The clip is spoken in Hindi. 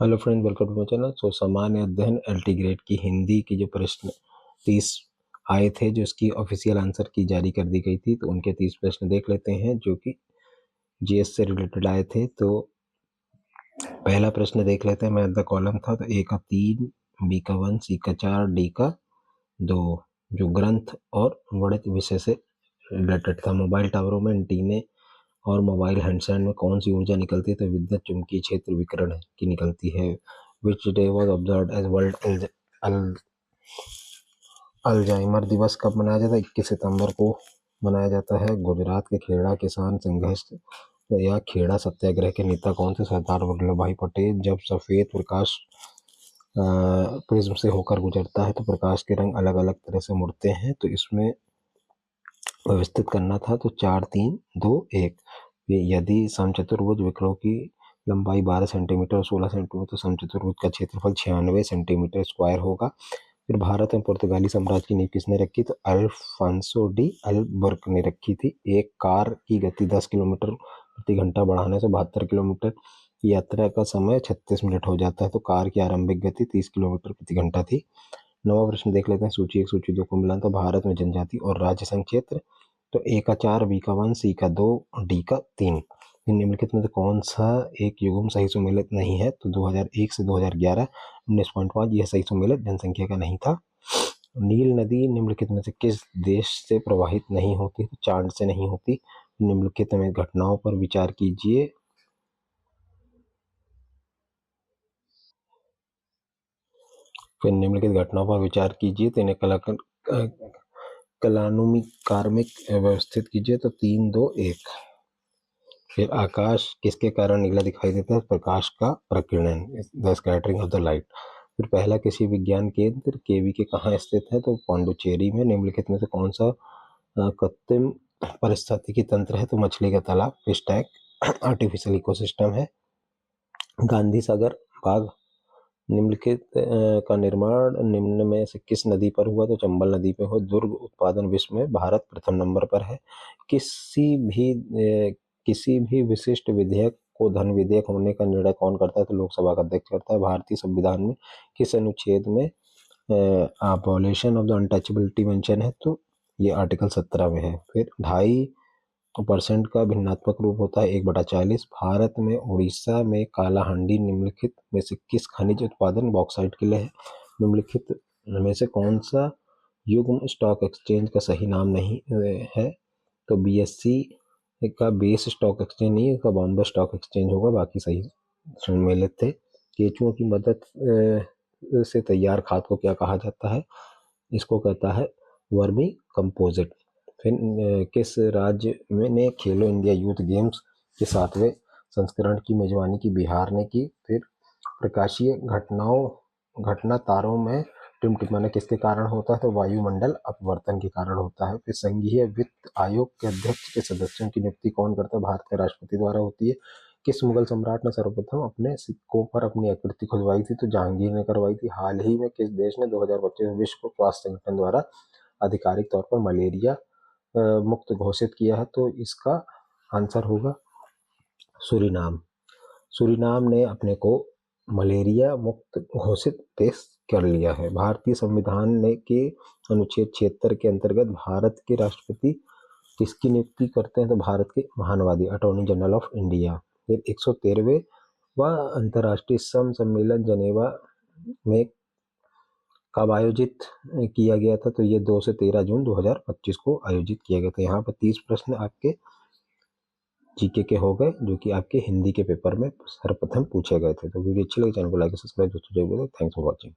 Hello friend, welcome to my channel. सामान्य अध्ययन एलटी ग्रेड की हिंदी की जो प्रश्न 30 आए थे, जो इसकी ऑफिशियल आंसर की जारी कर दी गई थी, तो उनके 30 प्रश्न देख लेते हैं जो कि जीएस से रिलेटेड आए थे। तो पहला प्रश्न देख लेते हैं। मैथ द कॉलम था, तो ए का 3, बी का 1, सी का 4, डी का 2। जो ग्रंथ और गणित विषय से रिलेटेड था। मोबाइल टावरों में एंटीने और मोबाइल हैंडसेट में कौन सी ऊर्जा निकलती है? तो विद्युत चुंबकीय क्षेत्र विकिरण की निकलती है। Which day was observe as world Alzheimer दिवस कब मनाया जाता है? 21 सितंबर को मनाया जाता है। गुजरात के खेड़ा किसान संघर्ष या खेड़ा सत्याग्रह के नेता कौन थे? सरदार वल्लभ भाई पटेल। जब सफेद प्रकाश प्रिज्म से होकर गुजरता है तो प्रकाश के रंग अलग अलग तरह से मुड़ते हैं, तो इसमें व्यवस्थित करना था। तो 4 3 2 1। यदि समचतुर्भुज वृक्षों की लंबाई 12 सेंटीमीटर और 16 सेंटीमीटर, तो समचतुर्भुज का क्षेत्रफल 96 सेंटीमीटर स्क्वायर होगा। फिर भारत में पुर्तगाली साम्राज्य की नींव किसने रखी? तो अल्फांसो डी अल्बुकर्क ने रखी थी। एक कार की गति 10 किलोमीटर प्रति घंटा बढ़ाने से 72 किलोमीटर की यात्रा का समय 36 मिनट हो जाता है। तो कार की आरंभिक गति 30 किलोमीटर प्रति घंटा थी। नवा प्रश्न देख लेते हैं। सूची 1 सूची 2 को मिलान। तो भारत में जनजाति और राज्य संघ क्षेत्र, तो ए का 4, बी का 1, सी का 2, डी का 3। निम्नलिखित में से कौन सा एक युग्म सही सुमेलित नहीं है? तो 2001 से 2011 19.5 यह सही सुमेलित जनसंख्या का नहीं था। नील नदी निम्नलिखित में से किस देश से प्रवाहित नहीं होती? तो चांद से नहीं होती। निम्नलिखित में घटनाओं पर विचार कीजिए। फिर निम्नलिखित घटनाओं पर विचार कीजिए, तो इन्हें कलानुक्रमिक कार में व्यवस्थित कीजिए। तो 3 2 1। फिर आकाश किसके कारण नीला दिखाई देता है? प्रकाश का प्रकीर्णन, the scattering of the light. फिर पहला कृषि विज्ञान केंद्र केवीके कहाँ स्थित है? तो पांडुचेरी में। निम्नलिखित में से कौन सा कृत्रिम पारिस्थितिकी तंत्र है? तो मछली का तालाब, फिश टैंक, आर्टिफिशियल इकोसिस्टम है। गांधी सागर बाग निम्नलिखित का निर्माण निम्न में से किस नदी पर हुआ? तो चंबल नदी पे हुआ। दुर्ग उत्पादन विश्व में भारत प्रथम नंबर पर है। किसी भी विशिष्ट विधेयक को धन विधेयक होने का निर्णय कौन करता है? तो लोकसभा का अध्यक्ष करता है। भारतीय संविधान में किस अनुच्छेद में abolition of the untouchability mention है? तो ये आर्टिकल 17 में है। फिर 2.5% का भिन्नात्मक रूप होता है 1/40। भारत में उड़ीसा में कालाहांडी निम्नलिखित में से किस खनिज उत्पादन बॉक्साइट के लिए है? निम्नलिखित में से कौन सा युग्म स्टॉक एक्सचेंज का सही नाम नहीं है? तो बीएससी का बेस स्टॉक एक्सचेंज नहीं, इसका बॉम्बे स्टॉक एक्सचेंज होगा। बाकी सही सुमेलित थे। केंचुओं की मदद से तैयार खाद को क्या कहा जाता है? इसको कहता है वर्मी कंपोजिट। फिर किस राज्य में ने खेलो इंडिया यूथ गेम्स के 7वें संस्करण की मेजबानी की? बिहार ने की। फिर प्रकाशीय घटना तारों में टिमटिमाना किसके कारण होता है? तो वायुमंडल अपवर्तन के कारण होता है। फिर संघीय वित्त आयोग के अध्यक्ष के सदस्यों की नियुक्ति कौन करता है? भारत के राष्ट्रपति द्वारा होती है। किस मुगल सम्राट ने सर्वप्रथम अपने सिक्कों पर अपनी आकृति खुदवाई थी? तो जहांगीर ने करवाई थी। हाल ही में किस देश ने 2025 विश्व स्वास्थ्य संगठन द्वारा आधिकारिक तौर पर मलेरिया मुक्त घोषित किया है? तो इसका आंसर होगा सूरीनाम। सूरीनाम ने अपने को मलेरिया मुक्त घोषित पेश कर लिया है। भारतीय संविधान ने के अनुच्छेद 76 के अंतर्गत भारत के राष्ट्रपति किसकी नियुक्ति करते हैं? तो भारत के महानवादी अटॉर्नी जनरल ऑफ इंडिया। फिर 113वें अंतर्राष्ट्रीय श्रम सम्मेलन जनेवा में कब आयोजित किया गया था? तो ये 2 से 13 जून 2025 को आयोजित किया गया था। यहाँ पर 30 प्रश्न आपके जीके के हो गए, जो कि आपके हिंदी के पेपर में सर्वप्रथम पूछे गए थे। तो वीडियो अच्छी लगी, चैनल को लाइक सब्सक्राइब दोस्तों जरूर करें। Thanks for watching.